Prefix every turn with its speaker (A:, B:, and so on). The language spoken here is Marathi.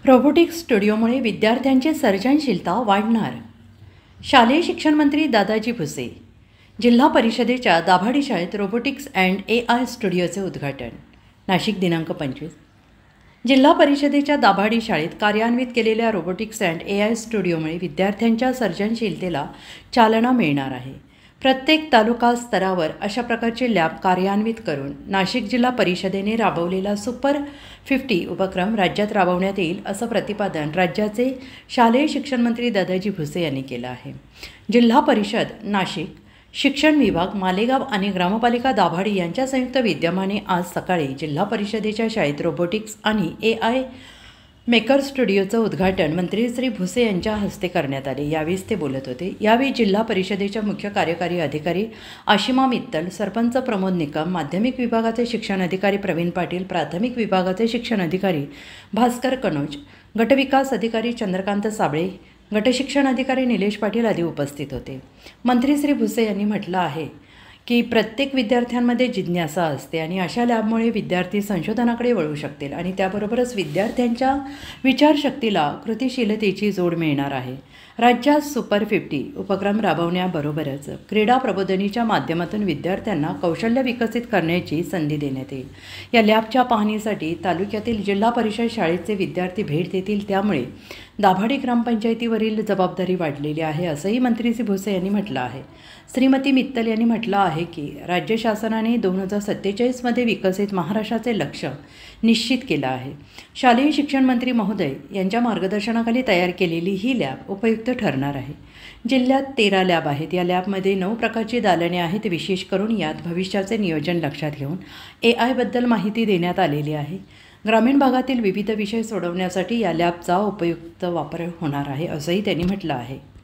A: रोबोटिक्स स्टुडिओमुळे विद्यार्थ्यांची सर्जनशीलता वाढणार. शालेय शिक्षण मंत्री दादाजी भुसे. जिल्हा परिषदेच्या दाभाडी शाळेत रोबोटिक्स अँड AI स्टुडिओचे उद्घाटन. नाशिक दिनांक 25. जिल्हा परिषदेच्या दाभाडी शाळेत कार्यान्वित केलेल्या रोबोटिक्स अँड AI स्टुडिओमुळे विद्यार्थ्यांच्या सर्जनशीलतेला चालना मिळणार आहे. प्रत्येक तालुका स्तरावर अशा प्रकारचे लॅब कार्यान्वित करून नाशिक जिल्हा परिषदेने राबवलेला सुपर 50 उपक्रम राज्यात राबवण्यात येईल, असं प्रतिपादन राज्याचे शालेय शिक्षण मंत्री दादाजी भुसे यांनी केलं आहे. जिल्हा परिषद नाशिक, शिक्षण विभाग मालेगाव आणि ग्रामपालिका दाभाडी यांच्या संयुक्त विद्यमाने आज सकाळी जिल्हा परिषदेच्या शाळेत रोबोटिक्स आणि AI मेकर स्टुडिओचं उद्घाटन मंत्री श्री भुसे यांच्या हस्ते करण्यात आले. यावेळी ते बोलत होते. यावेळी जिल्हा परिषदेच्या मुख्य कार्यकारी अधिकारी आशिमा मित्तल, सरपंच प्रमोद निकम, माध्यमिक विभागाचे शिक्षण अधिकारी प्रवीण पाटील, प्राथमिक विभागाचे शिक्षण अधिकारी भास्कर कनोज, गटविकास अधिकारी चंद्रकांत साबळे, गटशिक्षण अधिकारी निलेश पाटील आदी उपस्थित होते. मंत्री श्री भुसे यांनी म्हटलं आहे की प्रत्येक विद्यार्थ्यांमध्ये जिज्ञासा असते आणि अशा लॅबमुळे विद्यार्थी संशोधनाकडे वळू शकतील आणि त्याबरोबरच विद्यार्थ्यांच्या विचारशक्तीला कृतिशीलतेची जोड मिळणार आहे. राज्यात सुपर 50 उपक्रम राबवण्याबरोबरच क्रीडा प्रबोधिनीच्या माध्यमातून विद्यार्थ्यांना कौशल्य विकसित करण्याची संधी देण्यात येईल. या लॅबच्या पाहणीसाठी तालुक्यातील जिल्हा परिषद शाळेचे विद्यार्थी भेट देतील. त्यामुळे दाभाडी ग्रामपंचायतीवरील जबाबदारी वाढलेली आहे, असंही मंत्री श्री भुसे यांनी म्हटलं आहे. श्रीमती मित्तल यांनी म्हटलं आहे की राज्य शासनाने 2047मध्ये विकसित महाराष्ट्राचे लक्ष्य निश्चित केलं आहे. शालेय शिक्षण मंत्री महोदय यांच्या मार्गदर्शनाखाली तयार केलेली ही लॅब उपयुक्त ठरणार आहे. जिल्ह्यात 13 लॅब आहेत. या लॅबमध्ये 9 प्रकारची दालने आहेत. विशेष करून यात भविष्याचे नियोजन लक्षात घेऊन AI बद्दल माहिती देण्यात आलेली आहे. ग्रामीण भागातील विविध विषय सोडवण्यासाठी या लॅबचा उपयुक्त वापर होणार आहे, असंही त्यांनी म्हटलं आहे.